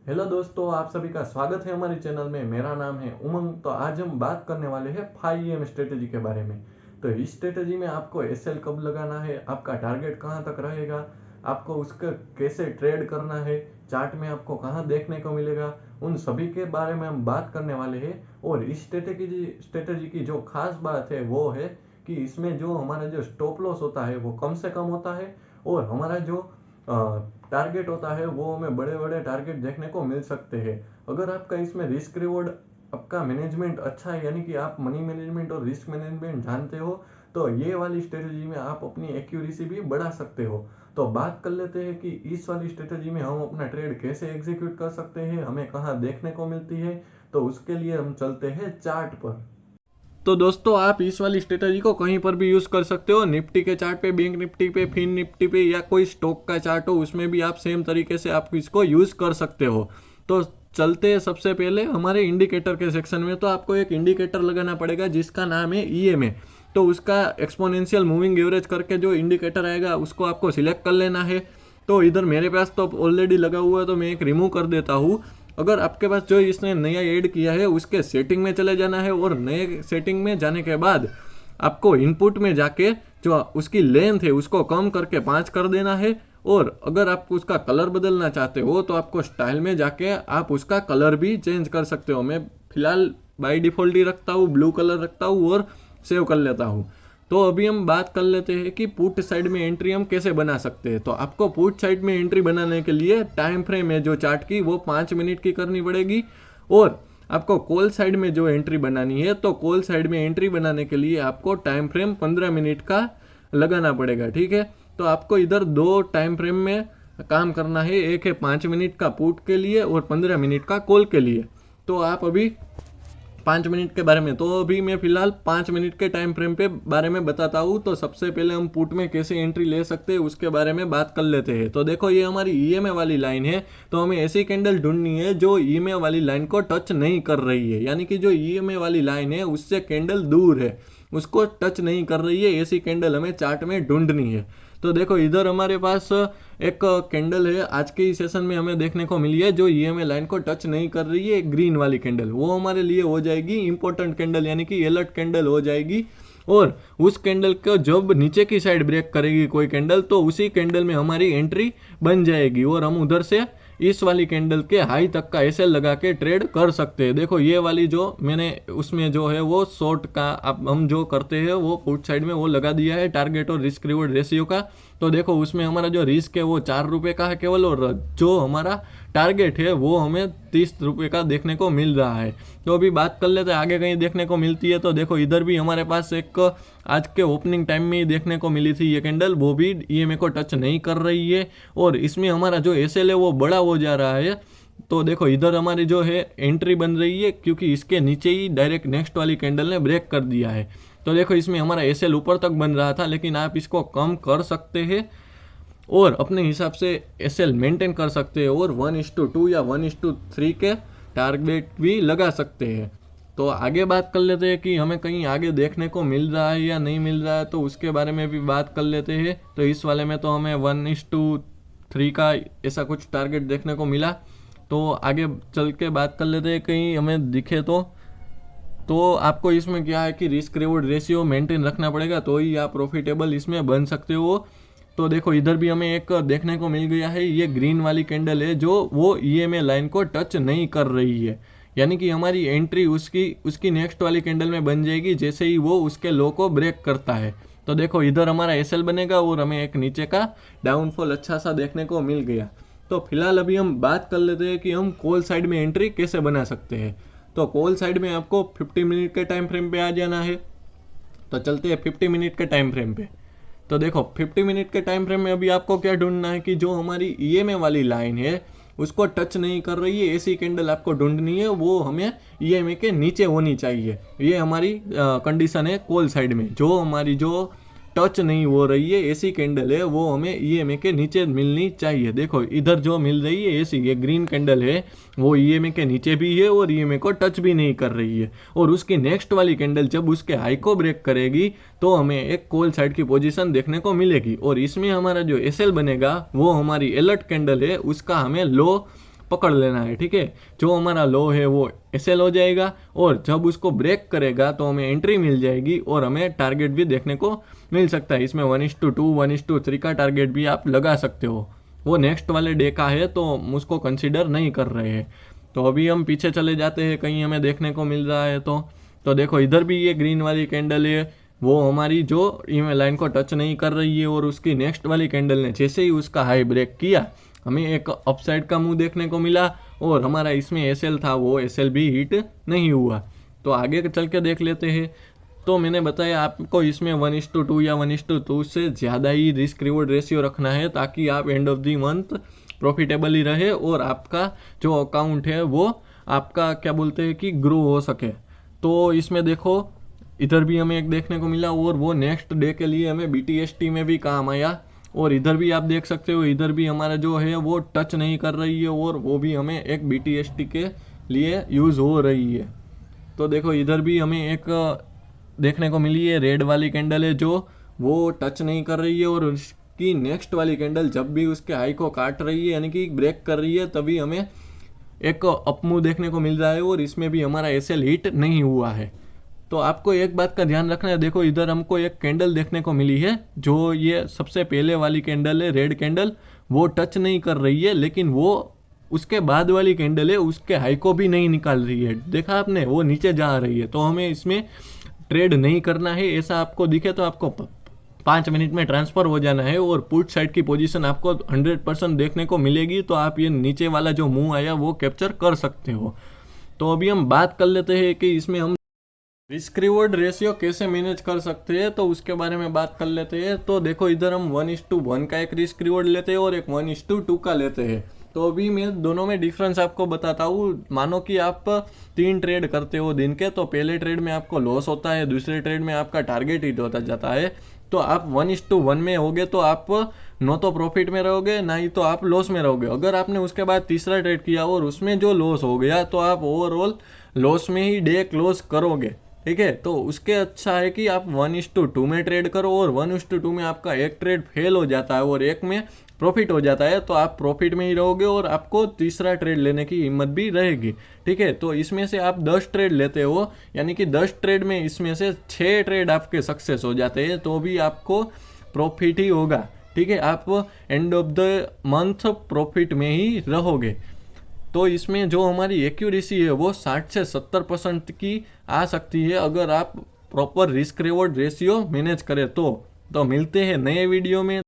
Hello दोस्तों, आप सभी का स्वागत है हमारे चैनल में। मेरा नाम है उमंग। तो आज हम बात करने वाले हैं 5 स्ट्रेटेजी के बारे में। तो इस स्ट्रेटेजी में आपको एसएल कब लगाना है, आपका टारगेट कहां तक रहेगा, आपको उसका कैसे ट्रेड करना है, चार्ट में आपको कहां देखने को मिलेगा, उन सभी के बारे में हम बात करने वाले हैं। और इस स्ट्रेटेजी की जो खास बात है वो है कि इसमें जो हमारा जो स्टॉप लॉस होता है वो कम से कम होता है, और हमारा जो टारगेट होता है वो हमें बड़े बड़े टारगेट देखने को मिल सकते हैं। अगर आपका इसमें रिस्क रिवॉर्ड, आपका मैनेजमेंट अच्छा है, यानी कि आप मनी मैनेजमेंट और रिस्क मैनेजमेंट जानते हो, तो ये वाली स्ट्रेटेजी में आप अपनी एक्यूरेसी भी बढ़ा सकते हो। तो बात कर लेते हैं कि इस वाली स्ट्रेटेजी में हम अपना ट्रेड कैसे एग्जीक्यूट कर सकते हैं, हमें कहाँ देखने को मिलती है। तो उसके लिए हम चलते हैं चार्ट पर। तो दोस्तों, आप इस वाली स्ट्रेटजी को कहीं पर भी यूज कर सकते हो। निफ्टी के चार्ट पे, बैंक निफ्टी पे, फिन निफ्टी पे, या कोई स्टॉक का चार्ट हो उसमें भी आप सेम तरीके से आप इसको यूज कर सकते हो। तो चलते हैं सबसे पहले हमारे इंडिकेटर के सेक्शन में। तो आपको एक इंडिकेटर लगाना पड़ेगा जिसका नाम है ईएमए। तो उसका एक्सपोनेंशियल मूविंग एवरेज करके जो इंडिकेटर आएगा उसको आपको सिलेक्ट कर लेना है। तो इधर मेरे पास तो ऑलरेडी लगा हुआ है, तो मैं एक रिमूव कर देता हूँ। अगर आपके पास जो इसने नया ऐड किया है उसके सेटिंग में चले जाना है, और नए सेटिंग में जाने के बाद आपको इनपुट में जाके जो उसकी लेंथ है उसको कम करके 5 कर देना है। और अगर आप उसका कलर बदलना चाहते हो तो आपको स्टाइल में जाके आप उसका कलर भी चेंज कर सकते हो। मैं फिलहाल बाय डिफॉल्ट ही रखता हूँ, ब्लू कलर रखता हूँ और सेव कर लेता हूँ। तो अभी हम बात कर लेते हैं कि पुट साइड में एंट्री हम कैसे बना सकते हैं। तो आपको पुट साइड में एंट्री बनाने के लिए टाइम फ्रेम है जो चार्ट की वो 5 मिनट की करनी पड़ेगी। और आपको कॉल साइड में जो एंट्री बनानी है, तो कॉल साइड में एंट्री बनाने के लिए आपको टाइम फ्रेम 15 मिनट का लगाना पड़ेगा। ठीक है, तो आपको इधर दो टाइम फ्रेम में काम करना है। एक है 5 मिनट का पुट के लिए और 15 मिनट का कॉल के लिए। तो आप अभी 5 मिनट के बारे में, तो अभी मैं फिलहाल 5 मिनट के टाइम फ्रेम पे बारे में बताता हूँ। तो सबसे पहले हम पुट में कैसे एंट्री ले सकते हैं उसके बारे में बात कर लेते हैं। तो देखो, ये हमारी ईएमए वाली लाइन है। तो हमें ऐसी कैंडल ढूंढनी है जो ईएमए वाली लाइन को टच नहीं कर रही है, यानी कि जो ईएमए वाली लाइन है उससे कैंडल दूर है, उसको टच नहीं कर रही है। ऐसी कैंडल हमें चार्ट में ढूंढनी है। तो देखो, इधर हमारे पास एक कैंडल है आज के सेशन में हमें देखने को मिली है जो ईएमए लाइन को टच नहीं कर रही है, ग्रीन वाली कैंडल। वो हमारे लिए हो जाएगी इंपॉर्टेंट कैंडल, यानी कि अलर्ट कैंडल हो जाएगी। और उस कैंडल को जब नीचे की साइड ब्रेक करेगी कोई कैंडल, तो उसी कैंडल में हमारी एंट्री बन जाएगी और हम उधर से इस वाली कैंडल के हाई तक का एसएल लगा के ट्रेड कर सकते हैं। देखो, ये वाली जो मैंने उसमें जो है वो शॉर्ट का अब हम जो करते हैं वो पुट साइड में वो लगा दिया है, टारगेट और रिस्क रिवॉर्ड रेशियो का। तो देखो, उसमें हमारा जो रिस्क है वो 4 रुपये का है केवल, और जो हमारा टारगेट है वो हमें 30 रुपये का देखने को मिल रहा है। तो अभी बात कर लेते हैं आगे कहीं देखने को मिलती है। तो देखो, इधर भी हमारे पास एक आज के ओपनिंग टाइम में ही देखने को मिली थी ये कैंडल, वो भी ईएमए को टच नहीं कर रही है, और इसमें हमारा जो एसएल है वो बड़ा हो जा रहा है। तो देखो, इधर हमारी जो है एंट्री बन रही है क्योंकि इसके नीचे ही डायरेक्ट नेक्स्ट वाली कैंडल ने ब्रेक कर दिया है। तो देखो, इसमें हमारा एसएल ऊपर तक बन रहा था, लेकिन आप इसको कम कर सकते हैं और अपने हिसाब से एसएल मेंटेन कर सकते हैं, और 1:2 या 1:3 के टारगेट भी लगा सकते हैं। तो आगे बात कर लेते हैं कि हमें कहीं आगे देखने को मिल रहा है या नहीं मिल रहा है, तो उसके बारे में भी बात कर लेते हैं। तो इस वाले में तो हमें 1:3 का ऐसा कुछ टारगेट देखने को मिला। तो आगे चल के बात कर लेते हैं कहीं हमें दिखे तो आपको इसमें क्या है कि रिस्क रिवॉर्ड रेशियो मेंटेन रखना पड़ेगा, तो ही आप प्रॉफिटेबल इसमें बन सकते हो। तो देखो, इधर भी हमें एक देखने को मिल गया है, ये ग्रीन वाली कैंडल है जो वो ईएमए लाइन को टच नहीं कर रही है, यानी कि हमारी एंट्री उसकी नेक्स्ट वाली कैंडल में बन जाएगी जैसे ही वो उसके लो को ब्रेक करता है। तो देखो, इधर हमारा एसएल बनेगा और हमें एक नीचे का डाउनफॉल अच्छा सा देखने को मिल गया। तो फिलहाल अभी हम बात कर लेते हैं कि हम कॉल साइड में एंट्री कैसे बना सकते हैं। तो कॉल साइड में आपको 50 मिनट के टाइम फ्रेम पे आ जाना है। तो चलते हैं 50 मिनट के टाइम फ्रेम पे। तो देखो, 50 मिनट के टाइम फ्रेम में अभी आपको क्या ढूंढना है कि जो हमारी ईएमए वाली लाइन है उसको टच नहीं कर रही है, ऐसी कैंडल आपको ढूंढनी है, वो हमें ईएमए के नीचे होनी चाहिए। ये हमारी कंडीशन है कॉल साइड में। जो हमारी जो टच नहीं हो रही है ऐसी कैंडल है वो हमें ईएमए के नीचे मिलनी चाहिए। देखो, इधर जो मिल रही है ऐसी ये ग्रीन कैंडल है, वो ईएमए के नीचे भी है और ईएमए को टच भी नहीं कर रही है। और उसकी नेक्स्ट वाली कैंडल जब उसके हाई को ब्रेक करेगी तो हमें एक कॉल साइड की पोजीशन देखने को मिलेगी, और इसमें हमारा जो एसएल बनेगा वो हमारी अलर्ट कैंडल है, उसका हमें लो पकड़ लेना है, ठीक है। जो हमारा लो है वो एसएल हो जाएगा और जब उसको ब्रेक करेगा तो हमें एंट्री मिल जाएगी और हमें टारगेट भी देखने को मिल सकता है। इसमें 1:2 1:3 का टारगेट भी आप लगा सकते हो। वो नेक्स्ट वाले डे का है तो उसको कंसीडर नहीं कर रहे हैं। तो अभी हम पीछे चले जाते हैं, कहीं हमें देखने को मिल रहा है तो देखो इधर भी ये ग्रीन वाली कैंडल है, वो हमारी जो लाइन को टच नहीं कर रही है और उसकी नेक्स्ट वाली कैंडल ने जैसे ही उसका हाई ब्रेक किया हमें एक अपसाइड का मुंह देखने को मिला और हमारा इसमें एसएल था वो एसएल भी हिट नहीं हुआ। तो आगे चल के देख लेते हैं। तो मैंने बताया आपको इसमें 1:2 या 1:2 से ज़्यादा ही रिस्क रिवॉर्ड रेशियो रखना है ताकि आप end of the month profitable ही रहे और आपका जो अकाउंट है वो आपका क्या बोलते हैं कि ग्रो हो सके। तो इसमें देखो इधर भी हमें एक देखने को मिला और वो नेक्स्ट डे के लिए हमें BTST में भी काम आया। और इधर भी आप देख सकते हो, इधर भी हमारा जो है वो टच नहीं कर रही है और वो भी हमें एक BTST के लिए यूज़ हो रही है। तो देखो इधर भी हमें एक देखने को मिली है, रेड वाली कैंडल है जो वो टच नहीं कर रही है और उसकी नेक्स्ट वाली कैंडल जब भी उसके हाई को काट रही है यानी कि ब्रेक कर रही है तभी हमें एक अपमूव देखने को मिल रहा है और इसमें भी हमारा एसएल हिट नहीं हुआ है। तो आपको एक बात का ध्यान रखना है, देखो इधर हमको एक कैंडल देखने को मिली है जो ये सबसे पहले वाली कैंडल है, रेड कैंडल, वो टच नहीं कर रही है लेकिन वो उसके बाद वाली कैंडल है उसके हाई को भी नहीं निकाल रही है। देखा आपने, वो नीचे जा रही है। तो हमें इसमें ट्रेड नहीं करना है। ऐसा आपको दिखे तो आपको 5 मिनट में ट्रांसफ़र हो जाना है और पुट साइड की पोजीशन आपको 100% देखने को मिलेगी। तो आप ये नीचे वाला जो मूव आया वो कैप्चर कर सकते हो। तो अभी हम बात कर लेते हैं कि इसमें हम रिस्क रिवॉर्ड रेशियो कैसे मैनेज कर सकते हैं, तो उसके बारे में बात कर लेते हैं। तो देखो इधर हम 1:1 का एक रिस्क रिवॉर्ड लेते हैं और एक 1:2 का लेते हैं। तो अभी मैं दोनों में डिफरेंस आपको बताता हूँ। मानो कि आप 3 ट्रेड करते हो दिन के, तो पहले ट्रेड में आपको लॉस होता है, दूसरे ट्रेड में आपका टारगेट हिट होता जाता है। तो आप 1:1 में होगे तो आप न तो प्रॉफिट में रहोगे ना ही तो आप लॉस में रहोगे। अगर आपने उसके बाद तीसरा ट्रेड किया और उसमें जो लॉस हो गया तो आप ओवरऑल लॉस में ही डे क्लोज करोगे, ठीक है। तो उसके अच्छा है कि आप 1:2 में ट्रेड करो और 1:2 में आपका एक ट्रेड फेल हो जाता है और एक में प्रॉफिट हो जाता है तो आप प्रॉफिट में ही रहोगे और आपको तीसरा ट्रेड लेने की हिम्मत भी रहेगी, ठीक है। तो इसमें से आप 10 ट्रेड लेते हो यानी कि 10 ट्रेड में इसमें से 6 ट्रेड आपके सक्सेस हो जाते हैं तो भी आपको प्रॉफिट ही होगा, ठीक है। आप end of the month profit में ही रहोगे। तो इसमें जो हमारी एक्यूरेसी है वो 60 से 70% की आ सकती है अगर आप proper risk reward ratio manage करें तो मिलते हैं नए वीडियो में।